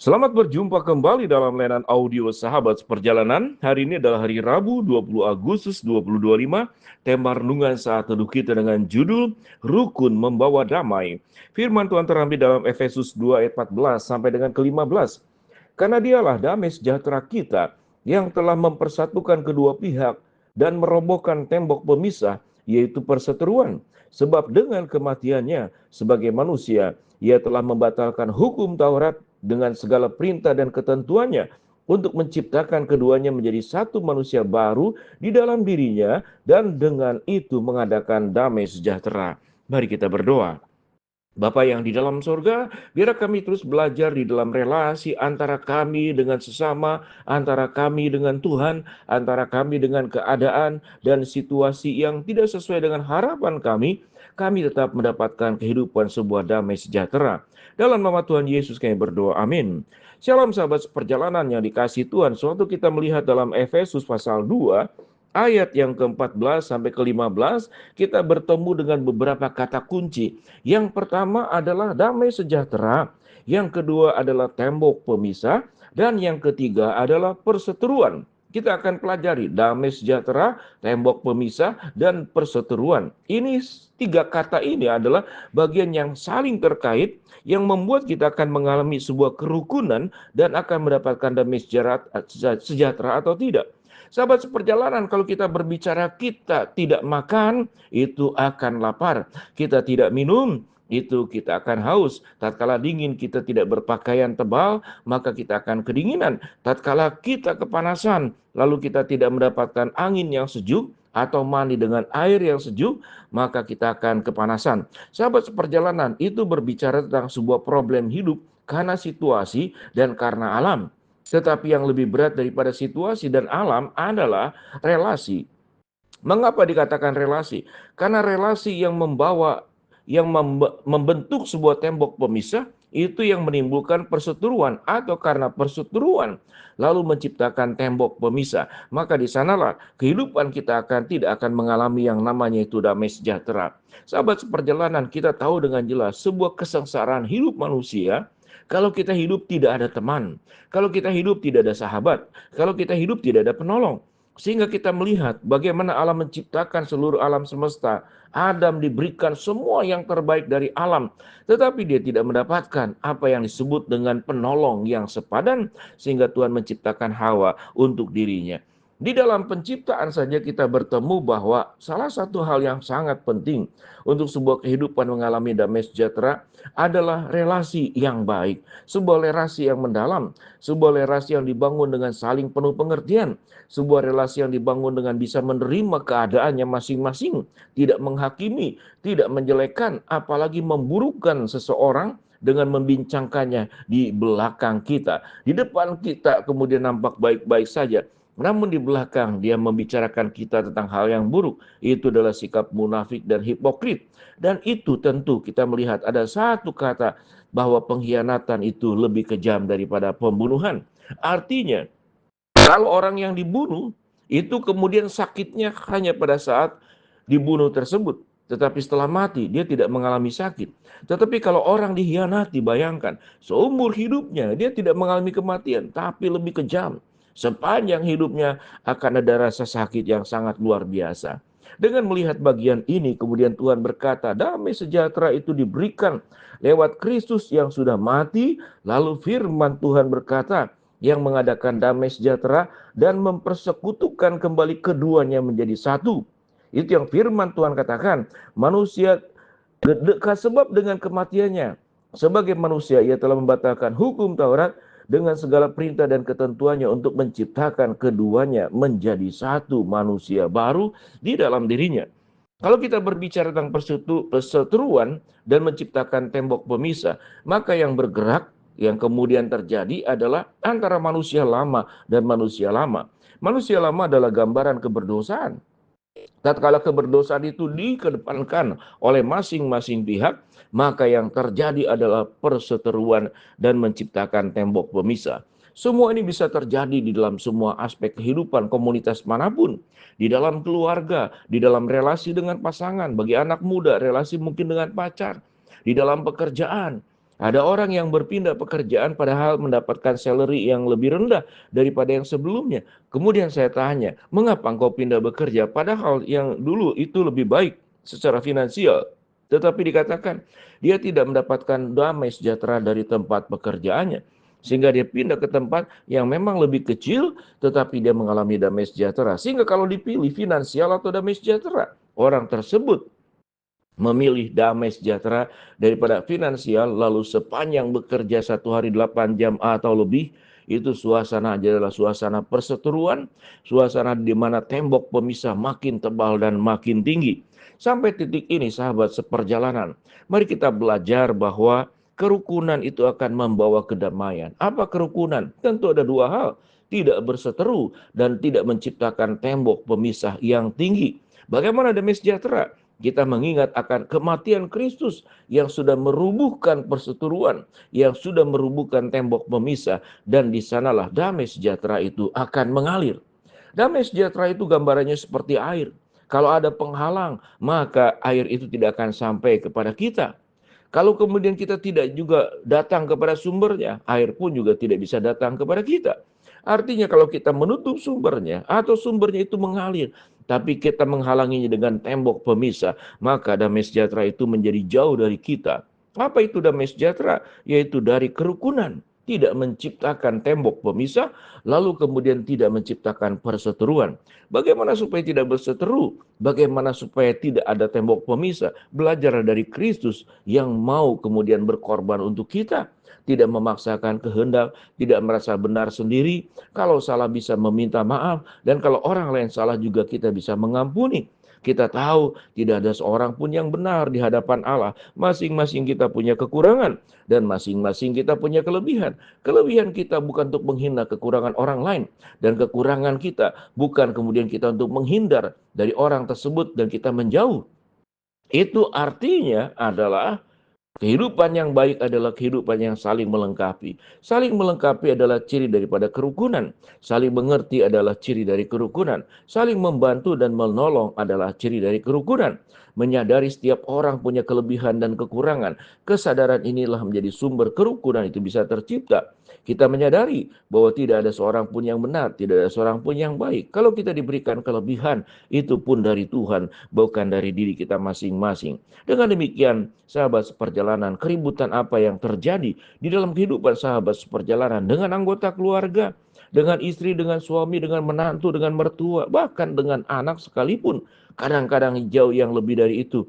Selamat berjumpa kembali dalam layanan audio Sahabat Seperjalanan. Hari ini adalah hari Rabu 20 Agustus 2025. Tema renungan saat teduh kita dengan judul Rukun Membawa Damai. Firman Tuhan terambil dalam Efesus 2 ayat 14 sampai dengan ke-15. Karena dialah damai sejahtera kita yang telah mempersatukan kedua pihak dan merobohkan tembok pemisah, yaitu perseteruan. Sebab dengan kematiannya sebagai manusia, ia telah membatalkan hukum Taurat dengan segala perintah dan ketentuannya untuk menciptakan keduanya menjadi satu manusia baru di dalam dirinya dan dengan itu mengadakan damai sejahtera. Mari kita berdoa. Bapa yang di dalam sorga, biar kami terus belajar di dalam relasi antara kami dengan sesama, antara kami dengan Tuhan, antara kami dengan keadaan dan situasi yang tidak sesuai dengan harapan kami tetap mendapatkan kehidupan sebuah damai sejahtera. Dalam nama Tuhan Yesus kami berdoa, amin. Shalom sahabat seperjalanan yang dikasihi Tuhan, suatu kita melihat dalam Efesus pasal 2, ayat yang ke-14 sampai ke-15, kita bertemu dengan beberapa kata kunci. Yang pertama adalah damai sejahtera, yang kedua adalah tembok pemisah, dan yang ketiga adalah perseteruan. Kita akan pelajari damai sejahtera, tembok pemisah, dan perseteruan. Ini tiga kata ini adalah bagian yang saling terkait yang membuat kita akan mengalami sebuah kerukunan dan akan mendapatkan damai sejahtera atau tidak. Sahabat seperjalanan, kalau kita berbicara kita tidak makan, itu akan lapar. Kita tidak minum, itu kita akan haus. Tatkala dingin kita tidak berpakaian tebal, maka kita akan kedinginan. Tatkala kita kepanasan, lalu kita tidak mendapatkan angin yang sejuk atau mandi dengan air yang sejuk, maka kita akan kepanasan. Sahabat seperjalanan, itu berbicara tentang sebuah problem hidup karena situasi dan karena alam. Tetapi yang lebih berat daripada situasi dan alam adalah relasi. Mengapa dikatakan relasi? Karena relasi yang membentuk sebuah tembok pemisah itu yang menimbulkan perseteruan, atau karena perseteruan lalu menciptakan tembok pemisah. Maka di sanalah kehidupan kita tidak akan mengalami yang namanya itu damai sejahtera. Sahabat seperjalanan, kita tahu dengan jelas sebuah kesengsaraan hidup manusia kalau kita hidup tidak ada teman, kalau kita hidup tidak ada sahabat, kalau kita hidup tidak ada penolong. Sehingga kita melihat bagaimana Allah menciptakan seluruh alam semesta. Adam diberikan semua yang terbaik dari alam, tetapi dia tidak mendapatkan apa yang disebut dengan penolong yang sepadan, sehingga Tuhan menciptakan Hawa untuk dirinya. Di dalam penciptaan saja kita bertemu bahwa salah satu hal yang sangat penting untuk sebuah kehidupan mengalami damai sejahtera adalah relasi yang baik, sebuah relasi yang mendalam, sebuah relasi yang dibangun dengan saling penuh pengertian, sebuah relasi yang dibangun dengan bisa menerima keadaannya masing-masing, tidak menghakimi, tidak menjelekkan, apalagi memburukkan seseorang dengan membincangkannya di belakang kita. Di depan kita kemudian nampak baik-baik saja, namun di belakang dia membicarakan kita tentang hal yang buruk. Itu adalah sikap munafik dan hipokrit. Dan itu tentu kita melihat ada satu kata bahwa pengkhianatan itu lebih kejam daripada pembunuhan. Artinya, kalau orang yang dibunuh itu kemudian sakitnya hanya pada saat dibunuh tersebut. Tetapi setelah mati dia tidak mengalami sakit. Tetapi kalau orang dikhianati, bayangkan, seumur hidupnya dia tidak mengalami kematian, tapi lebih kejam. Sepanjang hidupnya akan ada rasa sakit yang sangat luar biasa. Dengan melihat bagian ini, kemudian Tuhan berkata, damai sejahtera itu diberikan lewat Kristus yang sudah mati. Lalu firman Tuhan berkata, yang mengadakan damai sejahtera dan mempersekutukan kembali keduanya menjadi satu. Itu yang firman Tuhan katakan. Manusia sebab dengan kematiannya sebagai manusia ia telah membatalkan hukum Taurat dengan segala perintah dan ketentuannya untuk menciptakan keduanya menjadi satu manusia baru di dalam dirinya. Kalau kita berbicara tentang perseteruan dan menciptakan tembok pemisah, maka yang bergerak yang kemudian terjadi adalah antara manusia lama dan manusia lama. Manusia lama adalah gambaran keberdosaan. Tatkala keberdosaan itu dikedepankan oleh masing-masing pihak, maka yang terjadi adalah perseteruan dan menciptakan tembok pemisah. Semua ini bisa terjadi di dalam semua aspek kehidupan komunitas manapun. Di dalam keluarga, di dalam relasi dengan pasangan, bagi anak muda, relasi mungkin dengan pacar, di dalam pekerjaan, Ada orang yang berpindah pekerjaan padahal mendapatkan salary yang lebih rendah daripada yang sebelumnya. Kemudian saya tanya, mengapa engkau pindah bekerja padahal yang dulu itu lebih baik secara finansial? Tetapi dikatakan dia tidak mendapatkan damai sejahtera dari tempat pekerjaannya. Sehingga dia pindah ke tempat yang memang lebih kecil tetapi dia mengalami damai sejahtera. Sehingga kalau dipilih finansial atau damai sejahtera, orang tersebut memilih damai sejahtera daripada finansial, lalu sepanjang bekerja 1 hari 8 jam atau lebih, itu suasana adalah suasana perseteruan, suasana di mana tembok pemisah makin tebal dan makin tinggi. Sampai titik ini sahabat seperjalanan, mari kita belajar bahwa kerukunan itu akan membawa kedamaian. Apa kerukunan? Tentu ada dua hal, tidak berseteru dan tidak menciptakan tembok pemisah yang tinggi. Bagaimana damai sejahtera? Kita mengingat akan kematian Kristus yang sudah merubuhkan perseteruan, yang sudah merubuhkan tembok pemisah, dan di sanalah damai sejahtera itu akan mengalir. Damai sejahtera itu gambarannya seperti air. Kalau ada penghalang, maka air itu tidak akan sampai kepada kita. Kalau kemudian kita tidak juga datang kepada sumbernya, air pun juga tidak bisa datang kepada kita. Artinya kalau kita menutup sumbernya atau sumbernya itu mengalir, tapi kita menghalanginya dengan tembok pemisah, maka damai sejahtera itu menjadi jauh dari kita. Apa itu damai sejahtera? Yaitu dari kerukunan. Tidak menciptakan tembok pemisah, lalu kemudian tidak menciptakan perseteruan. Bagaimana supaya tidak berseteru? Bagaimana supaya tidak ada tembok pemisah? Belajar dari Kristus yang mau kemudian berkorban untuk kita. Tidak memaksakan kehendak, tidak merasa benar sendiri. Kalau salah bisa meminta maaf, dan kalau orang lain salah juga kita bisa mengampuni. Kita tahu tidak ada seorang pun yang benar di hadapan Allah. Masing-masing kita punya kekurangan dan masing-masing kita punya kelebihan. Kelebihan kita bukan untuk menghina kekurangan orang lain, dan kekurangan kita bukan kemudian kita untuk menghindar dari orang tersebut dan kita menjauh. Itu artinya adalah kehidupan yang baik adalah kehidupan yang saling melengkapi. Saling melengkapi adalah ciri daripada kerukunan. Saling mengerti adalah ciri dari kerukunan. Saling membantu dan menolong adalah ciri dari kerukunan. Menyadari setiap orang punya kelebihan dan kekurangan. Kesadaran inilah menjadi sumber kerukunan itu bisa tercipta. Kita menyadari bahwa tidak ada seorang pun yang benar, tidak ada seorang pun yang baik. Kalau kita diberikan kelebihan, itu pun dari Tuhan, bukan dari diri kita masing-masing. Dengan demikian, sahabat seperjalanan, keributan apa yang terjadi di dalam kehidupan sahabat seperjalanan dengan anggota keluarga, dengan istri, dengan suami, dengan menantu, dengan mertua, bahkan dengan anak sekalipun, kadang-kadang jauh yang lebih dari itu.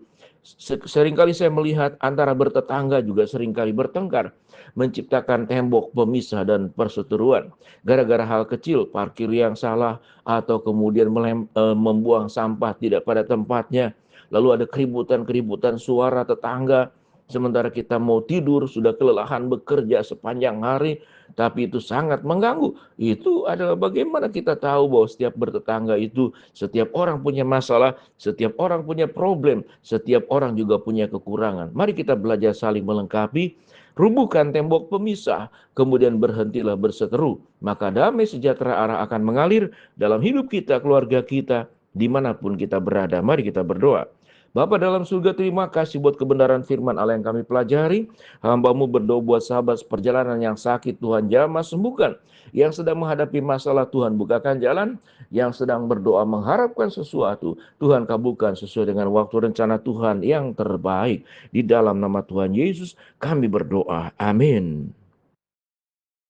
Seringkali saya melihat antara bertetangga juga seringkali bertengkar, menciptakan tembok pemisah dan perseteruan. Gara-gara hal kecil, parkir yang salah, atau kemudian membuang sampah tidak pada tempatnya. Lalu ada keributan-keributan suara tetangga. Sementara kita mau tidur, sudah kelelahan bekerja sepanjang hari, tapi itu sangat mengganggu. Itu adalah bagaimana kita tahu bahwa setiap bertetangga itu, setiap orang punya masalah, setiap orang punya problem, setiap orang juga punya kekurangan. Mari kita belajar saling melengkapi, rubuhkan tembok pemisah, kemudian berhentilah berseteru. Maka damai sejahtera Allah akan mengalir dalam hidup kita, keluarga kita, dimanapun kita berada. Mari kita berdoa. Bapa dalam surga, terima kasih buat kebenaran firman Allah yang kami pelajari. Hamba-Mu berdoa buat sahabat perjalanan yang sakit, Tuhan jamah sembuhkan. Yang sedang menghadapi masalah, Tuhan bukakan jalan. Yang sedang berdoa mengharapkan sesuatu, Tuhan kabulkan sesuai dengan waktu rencana Tuhan yang terbaik. Di dalam nama Tuhan Yesus kami berdoa. Amin.